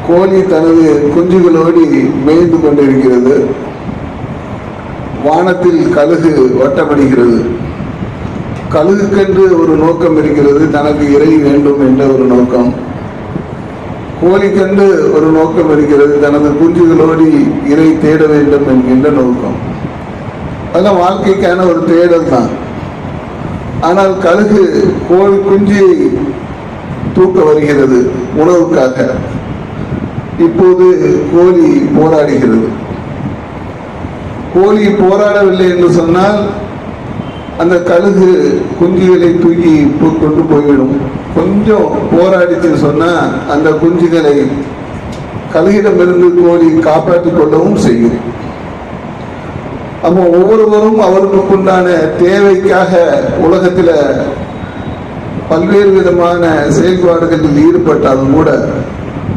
கோழி தனது குஞ்சுகளோடு மேய்ந்து கொண்டிருக்கிறது. வானத்தில் கழுகு வட்டமடிக்கிறது. கழுகுக்கென்று ஒரு நோக்கம் இருக்கிறது, தனக்கு இறை வேண்டும் என்ற ஒரு நோக்கம். கோழிக்கென்று ஒரு நோக்கம் இருக்கிறது, தனது குஞ்சுகளோடு இறை தேட வேண்டும் என்கின்ற நோக்கம். அதெல்லாம் வாழ்க்கைக்கான ஒரு தேடல் தான். ஆனால் கழுகு கோழி குஞ்சியை தூக்க வருகிறது உணவுக்காக. இப்போது கோழி போராடுகிறது. கோழி போராடவில்லை என்று சொன்னால் அந்த கழுகு குஞ்சுகளை தூக்கி கொண்டு போய்விடும். கொஞ்சம் போராடிச்சு சொன்னா அந்த குஞ்சுகளை கழுகிடமிருந்து கோழி காப்பாற்றிக் கொள்ளவும் செய்யும். அப்போ ஒவ்வொருவரும் அவர்களுக்குண்டான தேவைக்காக உலகத்தில் பல்வேறு விதமான செயல்பாடுகளில் ஈடுபட்டாலும் கூட